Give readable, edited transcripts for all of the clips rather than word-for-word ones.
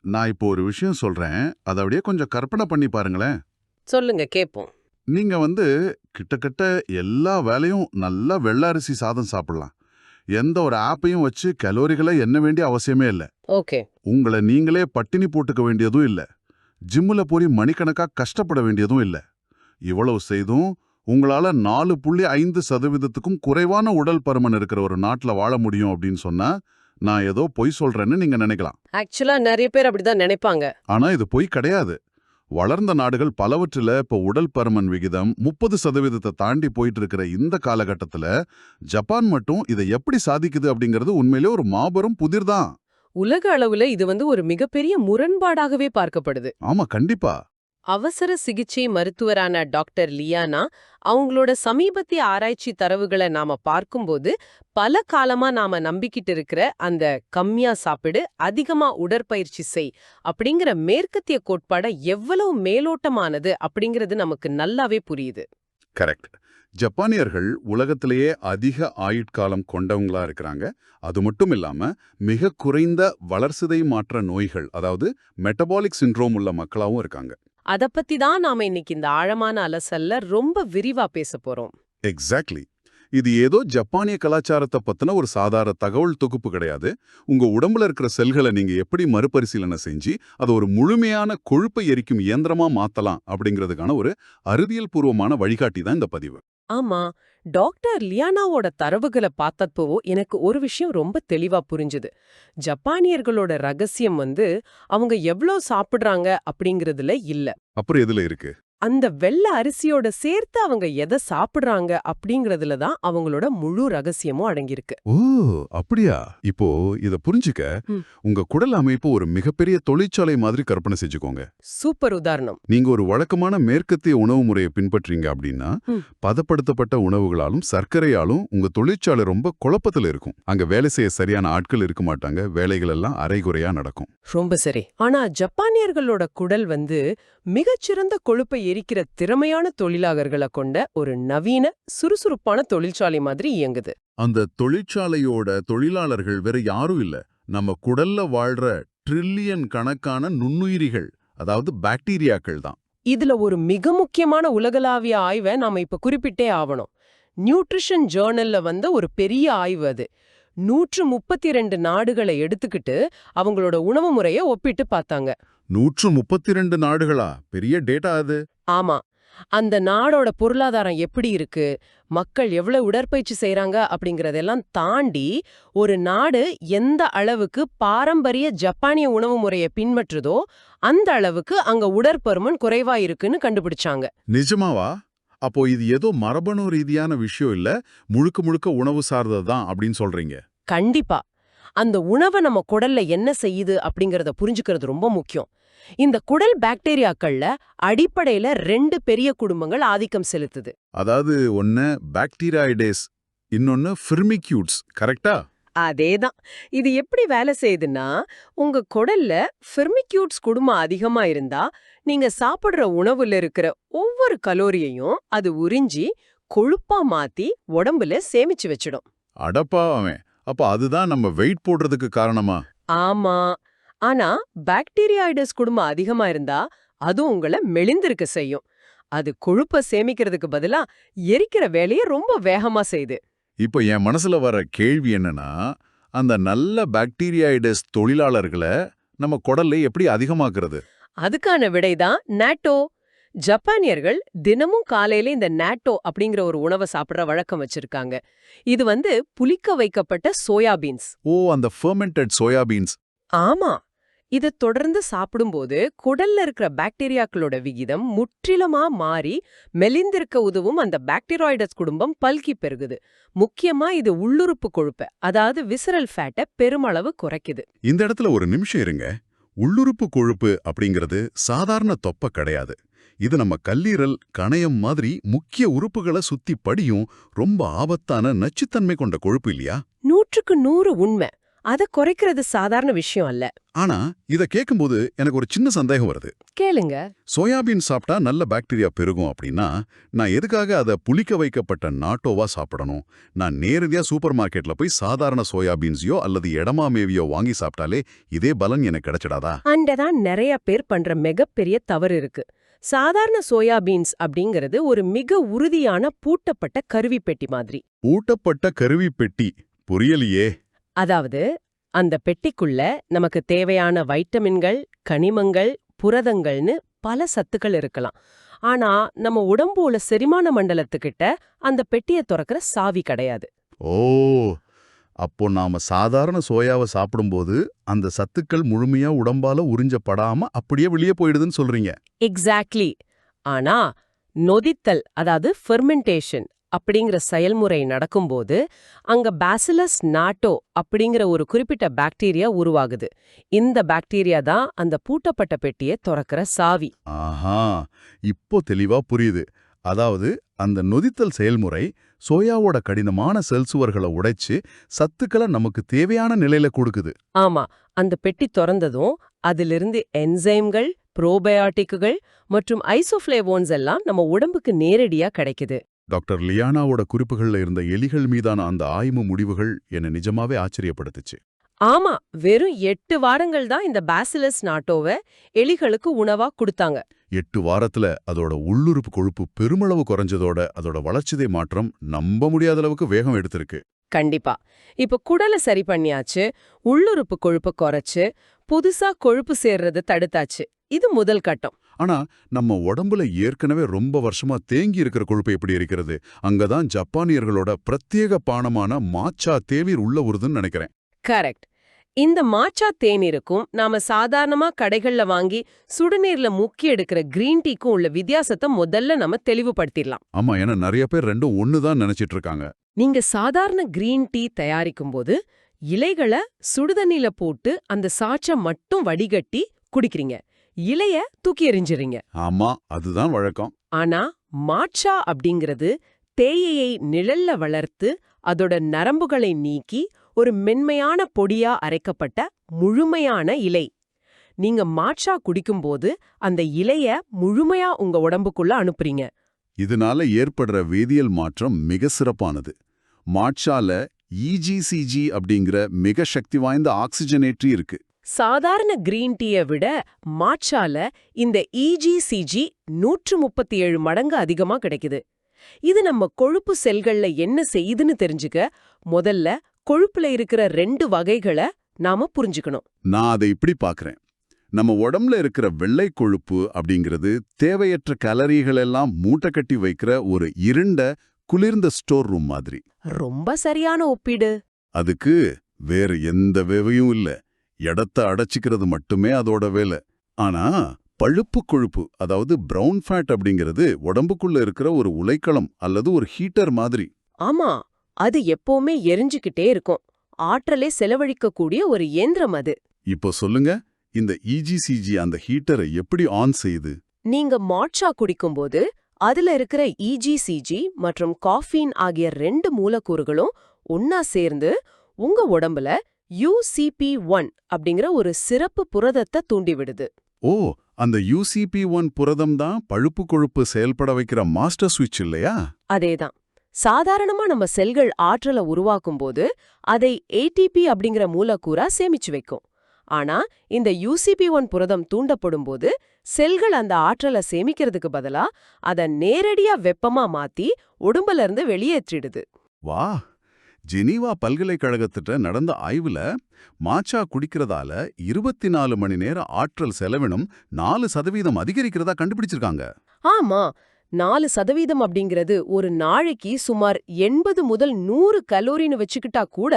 நான் இப்போ ஒரு விஷயம் சொல்றேன். அத அப்படியே கொஞ்சம் கற்பனை பண்ணி பாருங்களேன். சொல்லுங்க கேப்போம். நீங்க கிட்டத்தட்ட எல்லா வேலையும் நல்லா வெள்ள அரிசி சாதம் சாப்பிடலாம். எந்த ஒரு ஆப்பையும் வச்சு கலோரிகளை எண்ண வேண்டிய அவசியமே இல்ல. ஓகே. உங்கள நீங்களே பட்டினி போட்டுக்க வேண்டியதும் இல்ல. ஜிம்முல போய் மணிக்கணக்கா கஷ்டப்பட வேண்டியதும் இல்ல. இவ்வளவு செய்தும் உங்களால 4.5%க்கும் குறைவான உடல் பருமன் இருக்கிற ஒரு நாட்டுல வாழ முடியும் அப்படின்னு சொன்னா, நான் ஏதோ பொய் சொல்றேன்னு நீங்க நினைக்கலாம். ஆக்சுவலா நிறைய பேர் அப்படிதான் நினைப்பாங்க. ஆனா இது பொய் கிடையாது. வளர்ந்த நாடுகள் பலவற்றில இப்ப உடல் பருமன் விகிதம் 30% தாண்டி போயிட்டு இருக்கிற இந்த காலகட்டத்துல ஜப்பான் மட்டும் இதை எப்படி சாதிக்குது அப்படிங்கிறது உண்மையிலே ஒரு மாபெரும் புதிர்தான். உலக அளவுல இது ஒரு மிகப்பெரிய முரண்பாடாகவே பார்க்கப்படுது. ஆமா, கண்டிப்பா. அவசர சிகிச்சை மருத்துவரான டாக்டர் லியானா அவங்களோட சமீபத்திய ஆராய்ச்சி தரவுகளை நாம பார்க்கும்போது பல காலமா நாம நம்பிக்கிட்டு இருக்கிற அந்த கம்மியா சாப்பிடு அதிகமா உடற்பயிற்சி செய் அப்படிங்கிற மேற்கத்திய கோட்பாட எவ்வளவு மேலோட்டமானது அப்படிங்கிறது நமக்கு நல்லாவே புரியுது. கரெக்ட். ஜப்பானியர்கள் உலகத்திலேயே அதிக ஆயுட்காலம் கொண்டவங்களா இருக்கிறாங்க. அது மட்டும் இல்லாம மிக குறைந்த வளர்சிதை மாற்ற நோய்கள், அதாவது மெட்டபாலிக் சிண்ட்ரோம் உள்ள மக்களாவும் இருக்காங்க. அத பத்தி தான் நாம இன்னைக்கு இந்த ஆழமான அலசல்ல ரொம்ப விரிவா பேச போறோம். எக்ஸாக்ட்லி. இது ஏதோ ஜப்பானிய கலாச்சாரத்தை பத்தின ஒரு சாதாரண தகவல் தொகுப்பு கிடையாது. உங்க உடம்புல இருக்கிற செல்களை நீங்க எப்படி மறுபரிசீலனை செஞ்சு அதை ஒரு முழுமையான கொழுப்பை எரிக்கும் இயந்திரமா மாத்தலாம் அப்படிங்கிறதுக்கான ஒரு அறிவியல் பூர்வமான வழிகாட்டி தான் இந்த பதிவு. ஆமா, டாக்டர் லியானாவோட தரவுகளை பார்த்தப்போ எனக்கு ஒரு விஷயம் ரொம்ப தெளிவா புரிஞ்சுது. ஜப்பானியர்களோட ரகசியம் அவங்க எவ்ளோ சாப்பிடுறாங்க அப்படிங்கறதுல இல்ல. அப்புறம் எதுல இருக்கு? அந்த வெள்ளை அரிசியோட சேர்த்து அவங்க எதை சாப்பிடுறாங்க அப்படிங்கறதுல தான் அவங்களோட முழு ரகசியமும் அடங்கியிருக்கு. ஓ, அப்படியா? இப்போ இத புரிஞ்சுக்க உங்க குடல் அமைப்பு ஒரு மிகப்பெரிய தொழிற்சாலை மாதிரி கற்பனை செஞ்சுக்கோங்க. சூப்பர் உதாரணம். நீங்க ஒரு வழக்கமான மேற்கத்திய உணவு முறையை பின்பற்றீங்க அப்படின்னா, பதப்படுத்தப்பட்ட உணவுகளாலும் சர்க்கரையாலும் உங்க தொழிற்சாலை ரொம்ப குழப்பத்துல இருக்கும். அங்க வேலை செய்ய சரியான ஆட்கள் இருக்க மாட்டாங்க. வேலைகள் எல்லாம் அரைகுறையா நடக்கும். ரொம்ப சரி. ஆனா ஜப்பானியர்களோட குடல் மிகச்சிறந்த கொழுப்பை எரிக்கிற திறமையான தொழிலாளர்களை கொண்ட ஒரு நவீன சுறுசுறுப்பான தொழிற்சாலை மாதிரி இயங்குது. அந்த தொழிற்சாலையோட தொழிலாளர்கள் வேற யாரும் இல்ல, நம்ம குடல்ல வாழ்ற ட்ரில்லியன் கணக்கான நுண்ணுயிரிகள், அதாவது பாக்டீரியாக்கள் தான். இதுல ஒரு மிக முக்கியமான உலகளாவிய ஆய்வை நாம இப்ப குறிப்பிட்டே ஆவணும். நியூட்ரிஷன் ஜேர்னல்ல ஒரு பெரிய ஆய்வு அது. 132 நாடுகளை எடுத்துக்கிட்டு அவங்களோட உணவு முறைய ஒப்பிட்டு பார்த்தாங்க. 132 நாடுகளா? பெரிய டேட்டா அது. ஆமா. அந்த நாடோட பொருளாதாரம் எப்படி இருக்கு, மக்கள் எவ்வளவு உடற்பயிற்சி செய்றாங்க அப்படிங்கறதெல்லாம் தாண்டி ஒரு நாடு எந்த அளவுக்கு பாரம்பரிய ஜப்பானிய உணவு முறையை பின்பற்றுதோ அந்த அளவுக்கு அங்க உடற்பருமன் குறைவா இருக்குன்னு கண்டுபிடிச்சாங்க. நிஜமாவா? அப்போ இது ஏதோ மரபணு ரீதியான விஷயம் இல்ல, முழுக்க முழுக்க உணவு சார்ந்ததுதான் அப்படின்னு சொல்றீங்க? கண்டிப்பா. அந்த உணவை நம்ம குடல்ல என்ன செய்யுது அப்படிங்கறத புரிஞ்சுக்கிறது ரொம்ப முக்கியம். இந்த குடல் பாக்டீரியாக்கள்ல அடிப்படையில 2 பெரிய குடும்பங்கள் ஆதிக்கம் செலுத்துது. அதாவது ஒன்னு பாக்டீரியாய்டேஸ், இன்னொன்னு ஃபிர்மிக்யூட்ஸ், கரெக்டா? அதேதான். இது எப்படி வேலை செய்யுதுன்னா, உங்க குடல்ல ஃபெர்மிக்யூட்ஸ் குடும்பம் அதிகமா இருந்தா, நீங்க சாப்பிடுற உணவுல இருக்கிற ஒவ்வொரு கலோரியையும் அது உறிஞ்சி கொழுப்பா மாத்தி உடம்புல சேமிச்சு வச்சிடும். அடப்பா அவன். அப்ப அதுதான் நம்ம வெயிட் போடுறதுக்கு காரணமா? ஆமா. ஆனா பாக்டீரியாய்டஸ் குடும்பம் அதிகமா இருந்தா, அது உங்கள மெலிந்திருக்க செய்யும். அது கொழுப்ப சேமிக்கிறதுக்கு பதிலா எரிக்கிற வேலையை ரொம்ப வேகமா செய்யுது. இப்போ என் மனசுல வர கேள்வி என்னன்னா, அந்த நல்ல பாக்டீரியாய்டஸ் தொழிலாளர்களை நம்ம குடல்ல எப்படி அதிகமாக்குறது? அதுக்கான விடைதான் நாட்டோ. ஜப்பானியர்கள் தினமும் காலையில இந்த நாட்டோ அப்படிங்கிற ஒரு உணவை சாப்பிடுற வழக்கம் வச்சிருக்காங்க. இது புளிக்க வைக்கப்பட்ட சோயாபீன்ஸ். ஓ, அந்த ஃபெர்மெண்டட் சோயாபீன்ஸ். ஆமா. இத தொடர்ந்து சாப்பிடும்போது குடல்ல இருக்கிற பாக்டீரியாக்களோட விகிதம் முற்றிலுமா மாறி மெலிந்திருக்க உதவும் அந்த பாக்டீரியாய்டஸ் குடும்பம் பல்கி பெருகுது. முக்கியமா இது உள்ளுறுப்பு கொழுப்பை, அதாவது விசரல் ஃபேட்டை பெருமளவு குறைக்குது. இந்த இடத்துல ஒரு நிமிஷம் இருங்க. உள்ளுறுப்பு கொழுப்பு அப்படிங்கிறது சாதாரண தொப்பை கிடையாது. இது நம்ம கல்லீரல், கணையம் மாதிரி முக்கிய உறுப்புகளை சுத்தி படியும் ரொம்ப ஆபத்தான நச்சுத்தன்மை கொண்ட கொழுப்பு இல்லையா? 100க்கு 100 உண்மை. அத குறைக்கிறது சாதாரண விஷயம் அல்ல. ஆனா இத கேட்கும்போது எனக்கு ஒரு சின்ன சந்தேகம் வருது. கேளுங்க. சோயாபீன் சாப்பிட்டா நல்ல பாக்டீரியா பெருகும் அப்படின்னா நான் எதுக்காக அதை புளிக்க வைக்கப்பட்ட நாட்டோவா சாப்பிடணும்? நான் நேரடியா சூப்பர் மார்க்கெட்ல போய் சாதாரண சோயாபீன்ஸையோ அல்லது எடமாமேவியோ வாங்கி சாப்பிட்டாலே இதே பலன் எனக்கு கிடைச்சிடாதா? அண்டதான் நிறைய பேர் பண்ற மிகப்பெரிய தவறு இருக்கு. சாதாரண சோயாபீன்ஸ் அப்படிங்கிறது ஒரு மிக உறுதியான பூட்டப்பட்ட கருவிப்பெட்டி மாதிரி. ஊட்டப்பட்ட கருவி பெட்டி புரியலையே. அதாவது அந்த பெட்டிக்குள்ள நமக்கு தேவையான வைட்டமின்கள், கனிமங்கள், புரதங்கள்னு பல சத்துக்கள் இருக்கலாம். ஆனா நம்ம உடம்போட செரிமான மண்டலத்துக்கிட்ட அந்த பெட்டியை திறக்கிற சாவி கிடையாது. ஓ, அப்போ நாம சாதாரண சோயாவை சாப்பிடும்போது அந்த சத்துக்கள் முழுமையா உடம்பால உறிஞ்சப்படாம அப்படியே வெளியே போயிடுதுன்னு சொல்றீங்க. எக்ஸாக்ட்லி. ஆனா நொதித்தல், அதாவது ஃபெர்மெண்டேஷன் அப்படிங்கிற செயல்முறை நடக்கும்போது அங்க பேசிலஸ் நாட்டோ அப்படிங்கிற ஒரு குறிப்பிட்ட பாக்டீரியா உருவாகுது. இந்த பாக்டீரியா தான் அந்த பூட்டப்பட்ட பெட்டியை திறக்கிற சாவி. ஆஹா, இப்போ தெளிவா புரியுது. அதாவது அந்த நொதித்தல் செயல்முறை சோயாவோட கடினமான செல் சுவர்களை உடைச்சு சத்துக்களை நமக்கு தேவையான நிலையில கொடுக்குது. ஆமா, அந்த பெட்டி திறந்ததும் அதிலிருந்து என்சைம்கள், புரோபயாட்டிக்குகள் மற்றும் ஐசோஃப்ளேவோன்ஸ் எல்லாம் நம்ம உடம்புக்கு நேரடியா கிடைக்குது. டாக்டர் லியானாவோட குறிப்புகள்ல இருந்த எலிகள் மீதான அந்த ஆய்வு முடிவுகள் என்னை நிஜமாவே ஆச்சரியப்படுத்துச்சு. ஆமா, வெறும் 8 வாரங்கள் தான் இந்த பேசிலஸ் நாட்டோவை எலிகளுக்கு உணவா கொடுத்தாங்க. 8 வாரத்துல அதோட உள்ளுறுப்பு கொழுப்பு பெருமளவு குறைஞ்சதோட அதோட வளர்ச்சிதை மாற்றம் நம்ப முடியாத அளவுக்கு வேகம் எடுத்திருக்கு. கண்டிப்பா. இப்ப குடலை சரி பண்ணியாச்சு, உள்ளுறுப்பு கொழுப்பை குறைச்சு, புதுசா கொழுப்பு சேர்றதை தடுத்தாச்சு. இது முதல் கட்டம். ஆனா நம்ம உடம்புல ஏற்கனவே ரொம்ப வருஷமா தேங்கி இருக்கிற கொழுப்பு எப்படி இருக்கிறது? அங்கதான் ஜப்பானியர்களோட பிரத்யேக பானமான மாச்சா தேநீர் உள்ள வருதுன்னு நினைக்கிறேன். கரெக்ட். இந்த மாச்சா தேநீருக்கும் நாம சாதாரணமா கடைகள்ல வாங்கி சுடுநீர்ல முக்கி எடுக்கிற கிரீன் டீக்கும் உள்ள வித்தியாசத்தை முதல்ல நம்ம தெளிவுபடுத்திடலாம். ஆமா, ஏன்னா நிறைய பேர் ரெண்டும் ஒண்ணுதான் நினைச்சிட்டு இருக்காங்க. நீங்க சாதாரண கிரீன் டீ தயாரிக்கும் போது இலைகளை சுடுதண்ணில போட்டு அந்த சாற்றை மட்டும் வடிகட்டி குடிக்கிறீங்க. இலைய தூக்கி எறிஞ்சிரீங்க. ஆமா, அதுதான் வழக்கம். ஆனா மாட்சா அப்படிங்கிறது தேயிலையை நிழல்ல வளர்த்து அதோட நரம்புகளை நீக்கி ஒரு மென்மையான பொடியா அரைக்கப்பட்ட முழுமையான இலை. நீங்க மாட்சா குடிக்கும்போது அந்த இலைய முழுமையா உங்க உடம்புக்குள்ள அனுப்புறீங்க. இதனால ஏற்படுற வேதியியல் மாற்றம் மிக சிறப்பானது. மாட்சால EGCG அப்படிங்கிற மிக சக்தி வாய்ந்த ஆக்சிஜனேற்றி இருக்கு. சாதாரண கிரீன் டீயை விட மாட்சால இந்த EGCG 137 மடங்கு அதிகமா கிடைக்குது. இது நம்ம கொழுப்பு செல்கள்ல என்ன செய்யுதுன்னு தெரிஞ்சுக்க முதல்ல கொழுப்புல இருக்கிற 2 வகைகளை நாம புரிஞ்சுக்கணும். நான் அதை இப்படி பார்க்கறேன். நம்ம உடம்புல இருக்கிற வெள்ளை கொழுப்பு அப்படிங்கிறது தேவையற்ற கலரிகள் எல்லாம் மூட்டை கட்டி வைக்கிற ஒரு இருண்ட குளிர்ந்த ஸ்டோர் ரூம் மாதிரி. ரொம்ப சரியான ஒப்பீடு. அதுக்கு வேற எந்த வேவையும் இல்ல. இடத்தை அடைச்சிக்கிறது மட்டுமே அதோட வேலை. ஆனா பழுப்பு கொழுப்பு, அதாவது பிரவுன் ஃபேட் அப்படிங்கிறது உடம்புக்குள்ள இருக்கிற ஒரு உலைக்களம் அல்லது ஒரு ஹீட்டர் மாதிரி. ஆமா, அது எப்பவுமே எரிஞ்சுக்கிட்டே இருக்கும். ஆற்றலே செலவழிக்கக்கூடிய ஒரு இயந்திரம் அது. இப்போ சொல்லுங்க, இந்த EGCG அந்த ஹீட்டரை எப்படி ஆன் செய்யுது? நீங்க மாட்சா குடிக்கும்போது அதுல இருக்கிற EGCG மற்றும் காஃபீன் ஆகிய 2 மூலக்கூறுகளும் ஒன்னா சேர்ந்து உங்க உடம்புல UCP1 அப்படிங்கிற ஒரு சிறப்பு புரதத்தை தூண்டிவிடுது. ஓ, அந்த UCP1 புரதம் தான் பழுப்பு கொழுப்பு செயல்பட வைக்கிற மாஸ்டர் சுவிட்ச் இல்லையா? அதேதான். சாதாரணமா நம்ம செல்கள் ஆற்றலை உருவாக்கும்போது அதை ATP அப்படிங்கிற மூலக்கூறா சேமிச்சு வைக்கும். ஆனா இந்த UCP1 புரதம் தூண்டப்படும்போது செல்கள் அந்த ஆற்றலை சேமிக்கிறதுக்கு பதிலா அதை நேரடியா வெப்பமா மாத்தி உடம்புல இருந்து வெளியேற்றிடுது. வா, ஜெனீவா பல்கலைக்கழகத்திட்ட நடந்த ஆய்வுல மாச்சா குடிக்கிறதால 24 மணி நேர ஆற்றல் செலவினம் 4% அதிகரிக்கிறதா கண்டுபிடிச்சிருக்காங்க. ஆமா, 4% அப்படிங்கிறது ஒரு நாளைக்கு சுமார் 80 முதல் 100 கலோரின்னு வச்சுக்கிட்டா கூட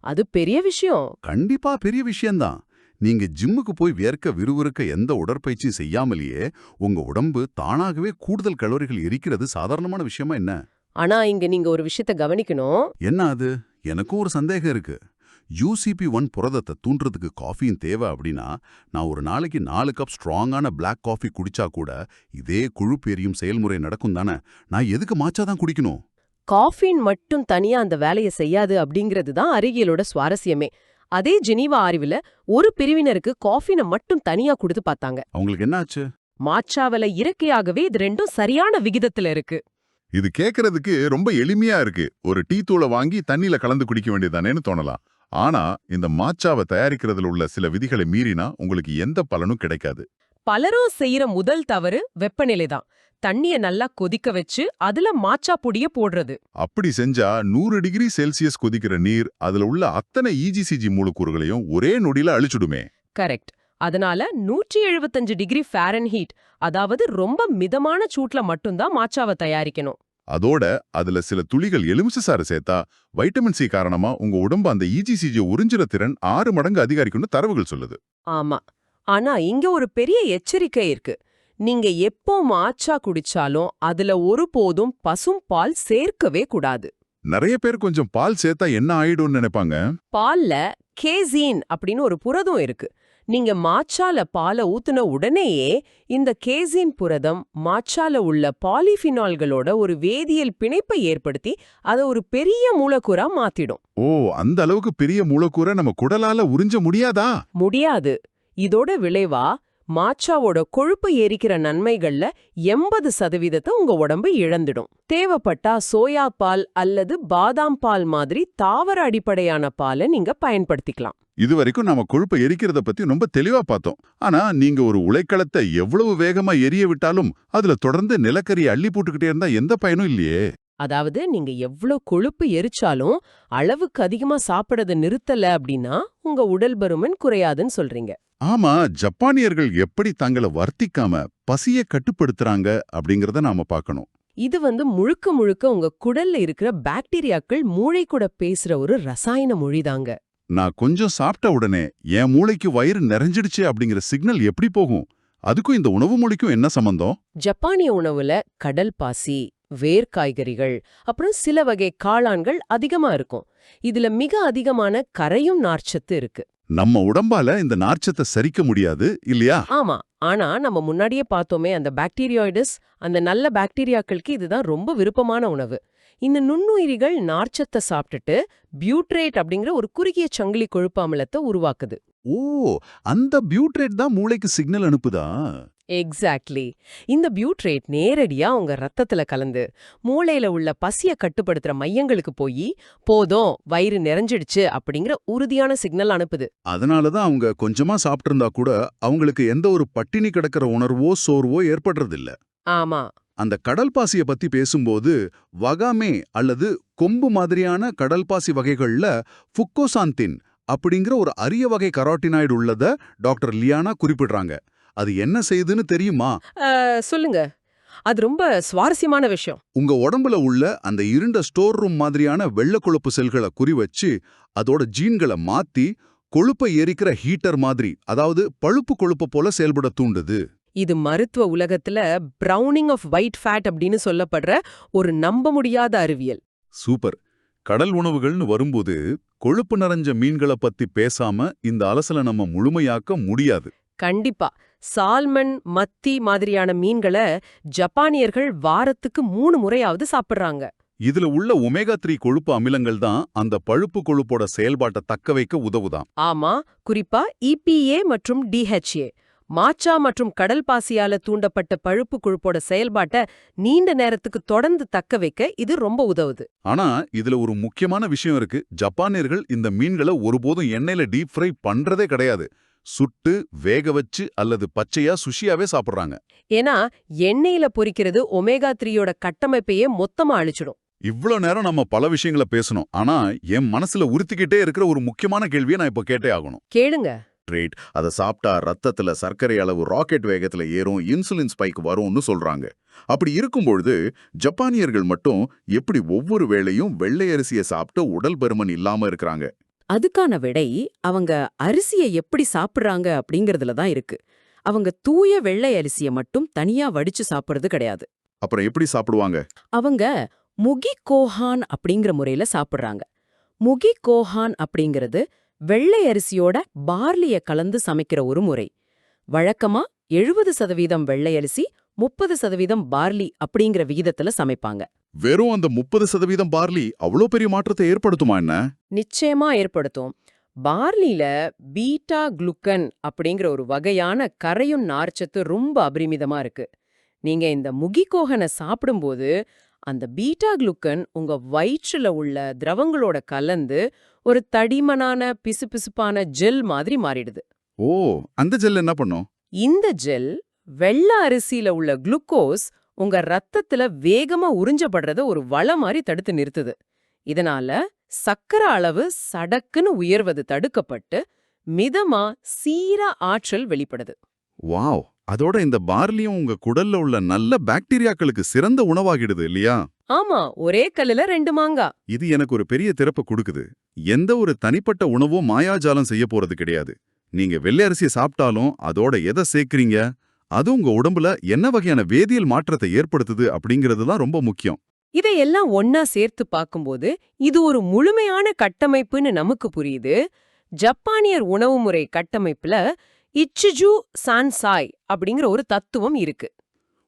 அது பெரிய விஷயம். கண்டிப்பா பெரிய விஷயம்தான். நீங்க ஜிம்முக்கு போய் வியர்க்க விறுவிறுக்க எந்த உடற்பயிற்சியும் செய்யாமலேயே உங்க உடம்பு தானாகவே கூடுதல் கலோரிகள் எரிக்கிறது சாதாரணமான விஷயமா என்ன? ஆனா இங்க நீங்க ஒரு விஷயத்தை கவனிக்கணும். என்ன அது? எனக்கும் ஒரு சந்தேகம் இருக்கு. UCP1 புரதத்தை தூண்டுறதுக்கு காஃபியின் தேவை அப்படின்னா நான் ஒரு நாளைக்கு 4 கப் ஸ்ட்ராங்கான பிளாக் காஃபி குடிச்சா கூட இதே கொழுப்பு எரியும் செயல்முறை நடக்கும் தானே. நான் எதுக்கு மாச்சா தான் குடிக்கணும்? காஃபீன் மட்டும் தனியா அந்த வேலையை செய்யாது அப்படிங்கிறது தான் அறிவியலோட சுவாரஸ்யமே. அதே ஜெனீவா ஆய்வுல ஒரு பிரிவினருக்கு காஃபினை மட்டும் தனியா கொடுத்து பார்த்தாங்க. அவங்களுக்கு என்னாச்சு? மாச்சாவல இயற்கையாகவே இது ரெண்டும் சரியான விகிதத்துல இருக்கு. இது கேக்குறதுக்கு ரொம்ப எளிமையா இருக்கு. ஒரு டீ தூளை வாங்கி தண்ணியில கலந்து குடிக்க வேண்டியதானேன்னு தோணலாம். ஆனா இந்த மாச்சாவை தயாரிக்கிறதுல உள்ள சில விதிகளை மீறினா உங்களுக்கு எந்த பலனும் கிடைக்காது. பலரும் செய்யற முதல் தவறு வெப்பநிலை தான். தண்ணிய நல்லா கொதிக்க வச்சு அதுல மாச்சா பொடிய போடுறது. அப்படி செஞ்சா 100 டிகிரி செல்சியஸ் கொதிக்கிற நீர் அதுல உள்ள அத்தனை இஜிசிஜி மூலக்கூறுகளையும் ஒரே நொடியில அழிச்சுடுமே. கரெக்ட். அதனால 175 டிகிரி ஃபாரன்ஹீட், அதாவது ரொம்ப மிதமான சூட்ல மட்டும்தான் மாச்சாவை தயாரிக்கணும். அதோட அதுல சில துளிகள் எலுமிச்சை சாறு சேர்த்தா வைட்டமின் சி காரணமா உங்க உடம்பு அந்த இஜிசிஜி உறிஞ்சுற திறன் 6 மடங்கு அதிகரிக்கும்னு தரவுகள் சொல்லுது. ஆமா. ஆனா இங்க ஒரு பெரிய எச்சரிக்கை இருக்கு. நீங்க எப்போ மாச்சா குடிச்சாலும் அதுல ஒருபோதும் பசும் பால் சேர்க்கவே கூடாது. நிறைய பேர் கொஞ்சம் பால் சேர்த்தா என்ன ஆயிடும்னு நினைப்பாங்க. பால்ல கேசீன் அப்படின்னு ஒரு புரதம் இருக்கு. நீங்க மாச்சால பாலை ஊத்துன உடனேயே இந்த கேசீன் புரதம் மாச்சால உள்ள பாலிஃபினால்களோட ஒரு வேதியியல் பிணைப்பை ஏற்படுத்தி அதை ஒரு பெரிய மூலக்கூறா மாத்திடும். ஓ, அந்த அளவுக்கு பெரிய மூலக்கூறை நம்ம குடலால உறிஞ்ச முடியாதா? முடியாது. இதோட விளைவா மாச்சாவோட கொழுப்பு எரிக்கிற நன்மைகள்ல 80% உங்க உடம்பு இழந்துடும். தேவைப்பட்டா சோயா பால் அல்லது பாதாம் பால் மாதிரி தாவர அடிப்படையான பாலை நீங்க பயன்படுத்திக்கலாம். இதுவரைக்கும் நாம கொழுப்பை எரிக்கிறத பத்தி ரொம்ப தெளிவா பார்த்தோம். ஆனா நீங்க ஒரு உலைக்களத்தை எவ்வளவு வேகமா எரிய விட்டாலும் அதுல தொடர்ந்து நிலக்கரி அள்ளி போட்டுக்கிட்டே இருந்தா எந்த பயனும் இல்லையே. அதாவது நீங்க எவ்ளோ கொழுப்பு எரிச்சாலும் அளவுக்கு அதிகமா சாப்பிடறத நிறுத்தல அப்படின்னா உங்க உடல் பருமன் குறையாதுன்னு சொல்றீங்க. ஆமா, ஜப்பானியர்கள் எப்படி தங்களை வர்த்திக்காம பசிய கட்டுப்படுத்துறாங்க அப்படிங்கறத நாம பார்க்கணும். இது முழுக்க முழுக்க உங்க குடல்ல இருக்கிற பாக்டீரியாக்கள் மூளை கூட பேசுற ஒரு ரசாயன மொழிதாங்க. நான் கொஞ்சம் சாப்பிட்ட உடனே என் மூளைக்கு வயிறு நிறைஞ்சிடுச்சு அப்படிங்கிற சிக்னல் எப்படி போகும்? அதுக்கும் இந்த உணவு மொழிக்கும் என்ன சம்பந்தம்? ஜப்பானிய உணவுல கடல் பாசி, வேர்க்காய்கறிகள், அப்புறம் சில வகை காளான்கள் அதிகமா இருக்கும். இதுல மிக அதிகமான கரையும் நார்ச்சத்து இருக்கு. நம்ம உடம்பால இந்த நார்ச்சத்தை சரிக்க முடியாது இல்லையா? ஆமா. ஆனா நம்ம முன்னாடியே பார்த்தோமே, அந்த பாக்டீரியாய்டஸ், அந்த நல்ல பாக்டீரியாக்களுக்கு இதுதான் ரொம்ப விருப்பமான உணவு. இந்த நுண்ணுயிரிகள் நார்ச்சத்தை சாப்பிட்டுட்டு பியூட்ரேட் அப்படிங்கிற ஒரு குறுகிய சங்கிலி கொழுப்பு அமிலத்தை உருவாக்குது. ஓ, அந்த பியூட்ரேட் தான் மூளைக்கு சிக்னல் அனுப்புதா? எக்ஸாக்ட்லி. இந்த பியூட்ரேட் நேரடியா உங்க ரத்தத்துல கலந்து மூளையில உள்ள பசிய கட்டுப்படுத்துற மையங்களுக்கு போய் போதும் வயிறு நிறைஞ்சிடுச்சு அப்படிங்கிற உறுதியான சிக்னல் அனுப்புது. அதனாலதான் அவங்க கொஞ்சமா சாப்பிட்டிருந்தா கூட அவங்களுக்கு எந்த ஒரு பட்டினி கிடக்கிற உணர்வோ சோர்வோ ஏற்படுறதில்ல. ஆமா. அந்த கடல் பாசியை பத்தி பேசும்போது வகாமே அல்லது கொம்பு மாதிரியான கடல் பாசி வகைகள்ல ஃபுக்கோசாந்தின் அப்படிங்கிற ஒரு அரிய வகை கரோட்டினாய்டு உள்ளத டாக்டர் லியானா குறிப்பிடுறாங்க. அது என்ன செய்யுதுன்னு தெரியுமா? சொல்லுங்க. அது ரொம்ப சுவாரஸ்யமான விஷயம். உங்க உடம்புல உள்ள அந்த இருண்ட ஸ்டோர் ரூம் மாதிரியான வெள்ளை கொழுப்பு செல்களை குறிவச்சு அதோட ஜீன்களை மாத்தி கொழுப்பை எரிக்கிற ஹீட்டர் மாதிரி, அதாவது பழுப்பு கொழுப்பை போல செயல்பட தூண்டுது. இது மருத்துவ உலகத்துல பிரவுனிங் ஆஃப் ஒயிட் ஃபேட் அப்படின்னு சொல்லப்படுற ஒரு நம்ப முடியாத அறிவியல். சூப்பர். கடல் உணவுகள்னு வரும்போது கொழுப்பு நிறைஞ்ச மீன்களை பத்தி பேசாம இந்த அலசலை நம்ம முழுமையாக்க முடியாது. கண்டிப்பா. சால்மன், மத்தி மாதிரியான மீன்களை ஜப்பானியர்கள் வாரத்துக்கு 3 முறையாவது சாப்பிடுறாங்க. இதுல உள்ள ஒமேகா 3 கொழுப்பு அமிலங்கள் தான் அந்த பழுப்பு கொழுப்போட செயல்பாட்டை தக்க வைக்க உதவுதாம். ஆமா. குறிப்பா EPA மற்றும் DHA. மாச்சா மற்றும் கடல் பாசியால தூண்டப்பட்ட பழுப்பு கொழுப்போட செயல்பாட்டை நீண்ட நேரத்துக்கு தொடர்ந்து தக்க வைக்க இது ரொம்ப உதவுது. ஆனா இதுல ஒரு முக்கியமான விஷயம் இருக்கு. ஜப்பானியர்கள் இந்த மீன்களை ஒருபோதும் எண்ணெயில டீப் ஃப்ரை பண்றதே கிடையாது. சுட்டு வேக வச்சு அல்லது பச்சையா சுஷியாவே சாப்பிடுறாங்க. ஏன்னா எண்ணெயில பொரிக்கிறது ஒமேகா 3யோட கட்டமைப்பையே மொத்தமா அழிச்சிடும். இவ்ளோ நேரம் நம்ம பல விஷயங்களை பேசணும். ஆனா என் மனசுல உறுத்திக்கிட்டே இருக்கிற ஒரு முக்கியமான கேள்வியை நான் இப்ப கேட்டே ஆகணும். கேளுங்க. அதை சாப்பிட்டா ரத்தத்துல சர்க்கரை அளவு ராக்கெட் வேகத்துல ஏறும், இன்சுலின் ஸ்பைக் வரும்னு சொல்றாங்க. அப்படி இருக்கும்பொழுது ஜப்பானியர்கள் மட்டும் எப்படி ஒவ்வொரு வேளையும் வெள்ளை அரிசியை சாப்பிட்டு உடல் பருமன் இல்லாம இருக்கிறாங்க? அதுக்கான விடை அவங்க அரிசியை எப்படி சாப்பிடுறாங்க அப்படிங்கறதுல தான் இருக்கு. அவங்க தூய வெள்ளை அரிசியை மட்டும் தனியா வடிச்சு சாப்பிடுறது கிடையாது. அப்புறம் எப்படி சாப்பிடுவாங்க? அவங்க முகி கோஹான் அப்படிங்கிற முறையில சாப்பிடுறாங்க. முகி கோஹான் அப்படிங்கிறது வெள்ளை அரிசியோட பார்லிய கலந்து சமைக்கிற ஒரு முறை. வழக்கமா 70% வெள்ளை அரிசி, 30% பார்லி அப்படிங்கிற விகிதத்துல சமைப்பாங்க. வெறும் அந்த 30% பார்லி அவ்வளோ பெரிய மாற்றத்தை ஏற்படுத்துமா என்ன? நிச்சயமா ஏற்படுத்தும். பார்லில பீட்டா குளுக்கன் அப்படிங்கிற ஒரு வகையான கரையும் நார்ச்சத்து ரொம்ப அபரிமிதமா இருக்கு. நீங்க இந்த முகிக்கோகனை சாப்பிடும்போது அந்த பீட்டா குளுக்கன் உங்க வயிற்றுல உள்ள திரவங்களோட கலந்து ஒரு தடிமனான பிசுபிசுப்பான ஜெல் மாதிரி மாறிடுது. ஓ, அந்த ஜெல் என்ன பண்ணும்? இந்த ஜெல் வெள்ளை அரிசியில உள்ள குளுக்கோஸ் உங்க ரத்தத்துல வேகமா உறிஞ்சப்படுறத ஒரு வள மாதிரி தடுத்து நிறுத்துது. இதனால சக்கரை அளவு சடக்குன்னு உயர்வது தடுக்கப்பட்டு மிதமா சீரா ஆற்றல் வெளிப்படுது. வாவ், அதோட இந்த பார்லியும் உங்க குடல்ல உள்ள நல்ல பாக்டீரியாக்களுக்கு சிறந்த உணவாகிடுது இல்லையா? ஆமா, ஒரே கல்லுல 2 மாங்கா. இது எனக்கு ஒரு பெரிய திறப்ப கொடுக்குது. எந்த ஒரு தனிப்பட்ட உணவும் மாயாஜாலம் செய்ய போறது கிடையாது. நீங்க வெள்ளை அரிசியை சாப்பிட்டாலும் அதோட எதை சேர்க்கறீங்க, அது உங்க உடம்புல என்ன வகையான வேதியியல் மாற்றத்தை ஏற்படுத்துது அப்படிங்கிறது தான் ரொம்ப முக்கியம். இதையெல்லாம் ஒன்னா சேர்த்து பார்க்கும்போது இது ஒரு முழுமையான கட்டமைப்புன்னு நமக்கு புரியுது. ஜப்பானியர் உணவுமுறை கட்டமைப்புல இச்சுஜு சான்சாய் அப்படிங்கிற ஒரு தத்துவம் இருக்கு.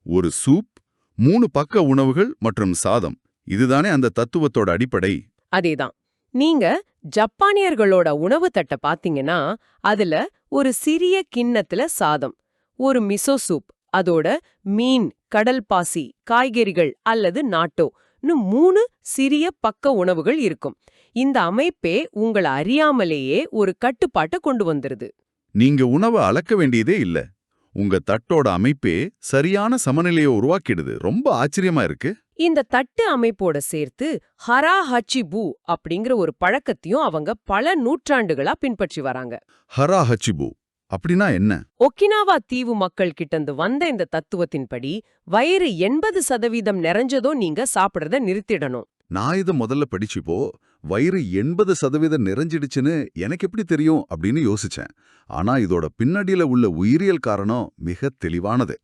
ஒரு சூப், 3 பக்க உணவுகள் மற்றும் சாதம், இதுதானே அந்த தத்துவத்தோட அடிப்படை. அதேதான். நீங்க ஜப்பானியர்களோட உணவு தட்டை பாத்தீங்கன்னா அதுல ஒரு சிறிய கிண்ணத்துல சாதம், ஒரு மிசோ சூப், அதோட மீன், கடல் பாசி, காய்கறிகள் அல்லது நாட்டோன்னு 3 சிறிய பக்க உணவுகள் இருக்கும். இந்த அமைப்பே உங்களை அறியாமலேயே ஒரு கட்டுப்பாட்டை கொண்டு வந்துருது. நீங்க உணவை அளக்க வேண்டியதே இல்ல. உங்க தட்டோட அமைப்பே சரியான சமநிலையை உருவாக்கிடுது. ரொம்ப ஆச்சரியமா இருக்கு. இந்த தட்டு அமைப்போட சேர்த்து ஹரா ஹச்சிபு அப்படிங்கிற ஒரு பழக்கத்தையும் அவங்க பல நூற்றாண்டுகளா பின்பற்றி வராங்க. ஹரா ஹச்சிபு அப்படின்னா என்ன? ஒக்கினாவா தீவு மக்கள் கிட்டந்து வந்த இந்த தத்துவத்தின்படி வயிறு 80% நிறைஞ்சதோ நீங்க சாப்பிடுறத நிறுத்திடணும். நான் இதை முதல்ல படிச்சுப்போ வயிறு 80% நிறைஞ்சிடுச்சுன்னு எனக்கு எப்படி தெரியும் அப்படின்னு யோசிச்சேன். ஆனா இதோட பின்னடியில உள்ள உயிரியல் காரணம் மிக தெளிவானது.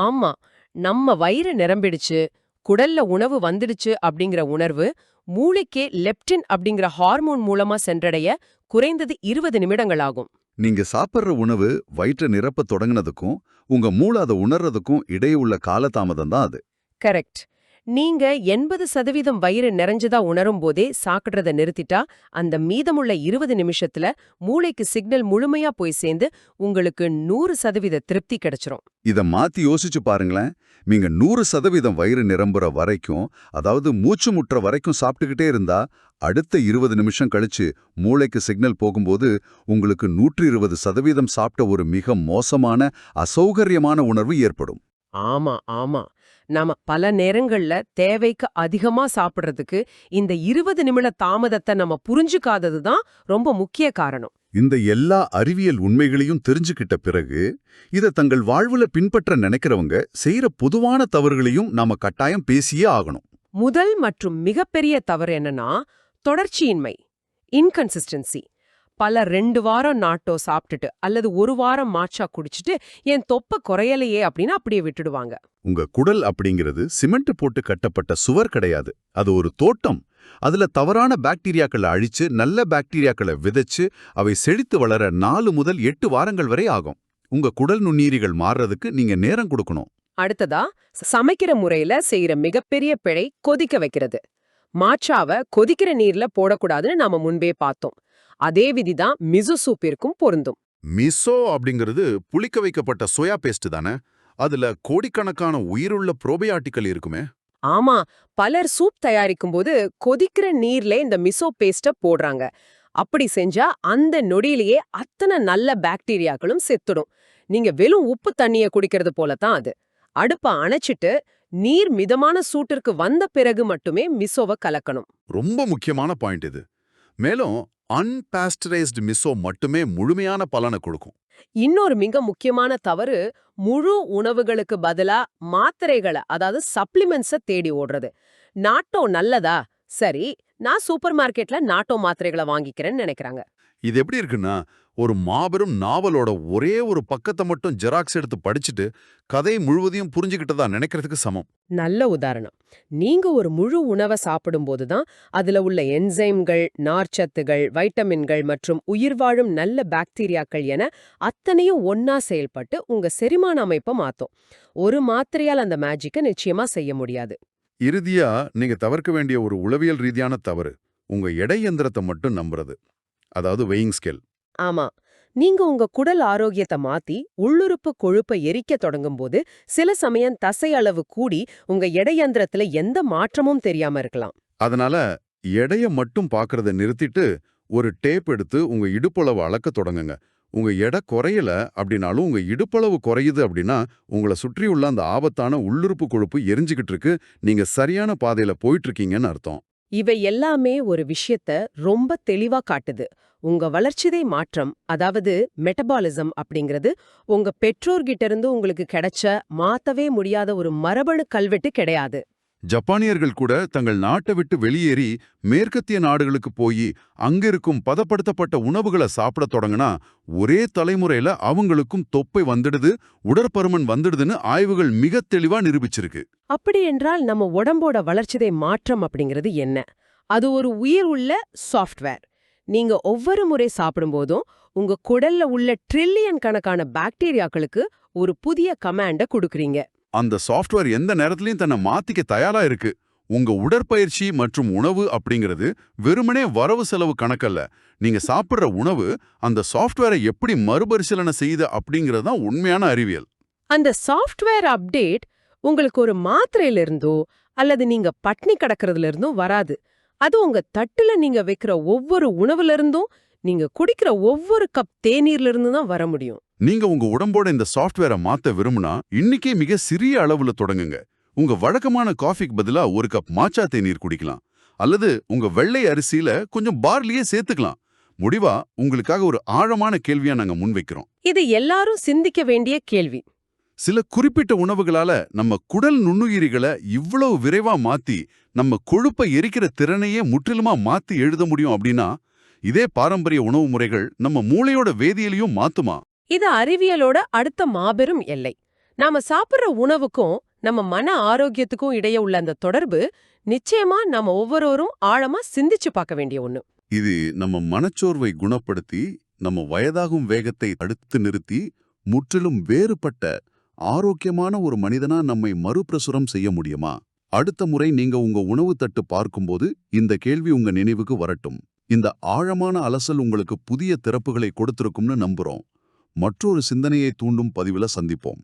ஆமா, நம்ம வயிறு நிரம்பிடுச்சு, குடல்ல உணவு வந்துடுச்சு அப்படிங்கிற உணர்வு மூளைக்கே லெப்டின் அப்படிங்கிற ஹார்மோன் மூலமா சென்றடைய குறைந்தது 20 நிமிடங்கள் ஆகும். நீங்க சாப்பிட்ற உணவு வயிற்றை நிரப்ப தொடங்கினதுக்கும் உங்க மூளை அதை உணர்றதுக்கும் இடையே உள்ள காலதாமதம் தான் அது. கரெக்ட். நீங்க 80% வயிறு நிறைஞ்சதா உணரும் போதே சாப்பிடுறத நிறுத்திட்டா அந்த மீதமுள்ள 20 நிமிஷத்துல மூளைக்கு சிக்னல் முழுமையா போய் சேர்ந்து உங்களுக்கு 100% திருப்தி கிடைச்சிரும். இத மாத்தி யோசிச்சு பாருங்களேன். நீங்க 100% வயிறு நிரம்புற வரைக்கும், அதாவது மூச்சு முட்டுற வரைக்கும் சாப்பிட்டுக்கிட்டே இருந்தா அடுத்த 20 நிமிஷம் கழிச்சு மூளைக்கு சிக்னல் போகும்போது உங்களுக்கு 120% சாப்பிட்ட ஒரு மிக மோசமான அசௌகரியமான உணர்வு ஏற்படும். ஆமா ஆமா, நாம பல நேரங்கள்ல தேவைக்கு அதிகமா சாப்பிடுறதுக்கு இந்த 20 நிமிட தாமதத்தை நம்ம புரிஞ்சுக்காதது தான் ரொம்ப முக்கிய காரணம். இந்த எல்லா அறிவியல் உண்மைகளையும் தெரிஞ்சுக்கிட்ட பிறகு இத தங்கள் வாழ்வுல பின்பற்ற நினைக்கிறவங்க செய்யற பொதுவான தவறுகளையும் நாம கட்டாயம் பேசியே ஆகணும். முதல் மற்றும் மிகப்பெரிய தவறு என்னன்னா தொடர்ச்சியின்மை, இன்கன்சிஸ்டன்சி. பல 2 வாரம் நாட்டோ சாப்பிட்டுட்டு அல்லது 1 வாரம் மாச்சா குடிச்சிட்டு என் தொப்பை குறையலையே அப்படின்னு அப்படியே விட்டுடுவாங்க. உங்க குடல் அப்படிங்கிறது சிமெண்ட் போட்டு கட்டப்பட்ட சுவர் கிடையாது. அது ஒரு தோட்டம். அதுல தவறான பாக்டீரியாக்களை அழிச்சு நல்ல பாக்டீரியாக்களை விதைச்சு அவை செழித்து வளர 4 முதல் 8 வாரங்கள் வரை ஆகும். உங்க குடல் நுண்ணுயிரிகள் மாறுறதுக்கு நீங்க நேரம் கொடுக்கணும். அடுத்ததா, சமைக்கிற முறையில செய்யற மிகப்பெரிய பிழை கொதிக்க வைக்கிறது. மாச்சாவை கொதிக்கிற நீர்ல போடக்கூடாதுன்னு நாம முன்பே பார்த்தோம். அதே விதிதான் மிசோ சூப்பிற்கும் பொருந்தும். மிசோ அப்படிங்கிறது புளிக்க வைக்கப்பட்ட சோயா பேஸ்ட் தானே? அதுல கோடிக்கணக்கான உயிருள்ள புரோபயாட்டிகள் இருக்குமே. ஆமா, பலர் சூப் தயாரிக்கும் போது கொதிக்கிற நீர்ல இந்த மிசோ பேஸ்ட போடுறாங்க. அப்படி செஞ்சா அந்த நொடியிலேயே அத்தனை நல்ல பாக்டீரியாக்களும் செத்துடும். நீங்க வெறும் உப்பு தண்ணிய குடிக்கிறது போலதான் அது. அடுப்ப அணைச்சிட்டு நீர் மிதமான சூட்டிற்கு வந்த பிறகு மட்டுமே மிசோவை கலக்கணும். ரொம்ப முக்கியமான பாயிண்ட் இது. மேலும் அன்பாஸ்டரைஸ்டு மிசோ மட்டுமே முழுமையான பலனை கொடுக்கும். இன்னொரு மிக முக்கியமான தவறு முழு உணவுகளுக்கு பதிலா மாத்திரைகளை, அதாவது சப்ளிமெண்ட்ஸை தேடி ஓடுறது. நாட்டோ நல்லதா? சரி, நான் சூப்பர் மார்க்கெட்ல நாட்டோ மாத்திரைகளை வாங்கிக்கிறேன்னு நினைக்கிறாங்க. இது எப்படி இருக்குன்னா, ஒரு மாபெரும் நாவலோட ஒரே ஒரு பக்கத்தை மட்டும் ஜெராக்ஸ் எடுத்து படிச்சுட்டு கதை முழுவதையும் புரிஞ்சுக்கிட்டதா நினைக்கிறதுக்கு சமம். நல்ல உதாரணம். நீங்க ஒரு முழு உணவை சாப்பிடும்போது தான் அதுல உள்ள என்சைம்கள், நார்ச்சத்துகள், வைட்டமின்கள் மற்றும் உயிர்வாழும் நல்ல பாக்டீரியாக்கள் என அத்தனையும் ஒன்னா செயல்பட்டு உங்க செரிமான அமைப்பை மாத்தும். ஒரு மாத்திரையால் அந்த மேஜிக்கை நிச்சயமா செய்ய முடியாது. இறுதியா நீங்க தவிர்க்க வேண்டிய ஒரு உளவியல் ரீதியான தவறு உங்க எடை எந்திரத்தை மட்டும் நம்புறது. அதாவது வெயிங் ஸ்கேல். ஆமா. நீங்க உங்க குடல் ஆரோக்கியத்தை மாத்தி உள்ளுறுப்பு கொழுப்பை எரிக்க தொடங்கும்போது சில சமயம் தசை அளவு கூடி உங்க எடை யந்திரத்துல எந்த மாற்றமும் தெரியாம இருக்கலாம். அதனால எடைய மட்டும் பார்க்கறத நிறுத்திட்டு ஒரு டேப் எடுத்து உங்க இடுப்பளவு அளக்க தொடங்குங்க. உங்க எடை குறையல அப்படின்னாலும் உங்க இடுப்பளவு குறையுது அப்படின்னா உங்களை சுற்றியுள்ள அந்த ஆபத்தான உள்ளுறுப்பு கொழுப்பு எரிஞ்சுக்கிட்டு இருக்கு, நீங்க சரியான பாதையில போயிட்டு இருக்கீங்கன்னு அர்த்தம். இவை எல்லாமே ஒரு விஷயத்த ரொம்ப தெளிவா காட்டுது. உங்க வளர்ச்சிதை மாற்றம், அதாவது மெட்டபாலிசம் அப்படிங்கிறது உங்க பெற்றோர்கிட்ட இருந்து உங்களுக்கு கிடைச்ச மாத்தவே முடியாத ஒரு மரபணு கல்வெட்டு கிடையாது. ஜப்பானியர்கள் கூட தங்கள் நாட்டை விட்டு வெளியேறி மேற்கத்திய நாடுகளுக்கு போய் அங்க இருக்கும் பதப்படுத்தப்பட்ட உணவுகளை சாப்பிட தொடங்கினா ஒரே தலைமுறையில அவங்களுக்கும் தொப்பை வந்துடுது, உடற்பருமன் வந்துடுதுன்னு ஆய்வுகள் மிக தெளிவா நிரூபிச்சிருக்கு. அப்படி என்றால் நம்ம உடம்போட வளர்ச்சிதை மாற்றம் அப்படிங்கிறது என்ன? அது ஒரு உயிர் உள்ள சாஃப்ட்வேர். நீங்க ஒவ்வொரு முறை சாப்பிடும்போதும் உங்க குடல்ல உள்ள ட்ரில்லியன் கணக்கான பாக்டீரியாக்களுக்கு ஒரு புதிய கமாண்ட கொடுக்கறீங்க. அந்த சாஃப்ட்வேர் எந்த நேரத்திலையும் தன்னை மாத்திக்க தயாரா இருக்கு. உங்க உடற்பயிற்சி மற்றும் உணவு அப்படிங்கிறது வெறுமனே வரவு செலவு கணக்கல்ல. நீங்க சாப்பிடுற உணவு அந்த சாஃப்ட்வேரை எப்படி மறுபரிசீலனை செய்யுது அப்படிங்கிறது தான் உண்மையான அறிவியல். அந்த சாஃப்ட்வேர் அப்டேட் உங்களுக்கு ஒரு மாத்திரையில இருந்தோ அல்லது நீங்க பட்னி கிடக்கிறதுல இருந்தும் வராது. அது உங்க தட்டுல நீங்க வைக்கிற ஒவ்வொரு உணவுல இருந்தும், நீங்க குடிக்கிற ஒவ்வொரு கப் தேநீர்ல இருந்து தான் வர முடியும். நீங்க உங்க உடம்போட இந்த சாஃப்ட்வேரை மாத்த விரும்புனா இன்னைக்கே மிக சிறிய அளவுல தொடங்குங்க. உங்க வழக்கமான காஃபிக்கு பதிலா ஒரு கப் மாச்சா தேநீர் குடிக்கலாம். அல்லது உங்க வெள்ளை அரிசியில கொஞ்சம் பார்லியே சேர்த்துக்கலாம். முடிவா உங்களுக்காக ஒரு ஆழமான கேள்வியா நாங்க முன்வைக்கிறோம். இது எல்லாரும் சிந்திக்க வேண்டிய கேள்வி. சில குறிப்பிட்ட உணவுகளால நம்ம குடல் நுண்ணுயிரிகளை இவ்வளவு விரைவா மாத்தி நம்ம கொழுப்பை எரிக்கிற திறனையே முற்றிலுமா மாத்தி எழுத முடியும் அப்படின்னா, இதே பாரம்பரிய உணவு முறைகள் நம்ம மூளையோட வேதியியலையும் மாத்துமா? இது அறிவியலோட அடுத்த மாபெரும் எல்லை. நாம சாப்பிடுற உணவுக்கும் நம்ம மன ஆரோக்கியத்துக்கும் இடையே உள்ள அந்த தொடர்பு நிச்சயமா நம்ம ஒவ்வொருவரும் ஆழமா சிந்திச்சு பார்க்க வேண்டிய ஒண்ணு. இது நம்ம மனச்சோர்வை குணப்படுத்தி, நம்ம வயதாகும் வேகத்தை தடுத்து நிறுத்தி, முற்றிலும் வேறுபட்ட ஆரோக்கியமான ஒரு மனிதனா நம்மை மறுபிரசுரம் செய்ய முடியுமா? அடுத்த முறை நீங்க உங்க உணவு தட்டு பார்க்கும்போது இந்த கேள்வி உங்க நினைவுக்கு வரட்டும். இந்த ஆழமான அலசல் உங்களுக்கு புதிய திறப்புகளை கொடுத்திருக்கும்னு நம்புறோம். மற்றொரு சிந்தனையை தூண்டும் பதிவுல சந்திப்போம்.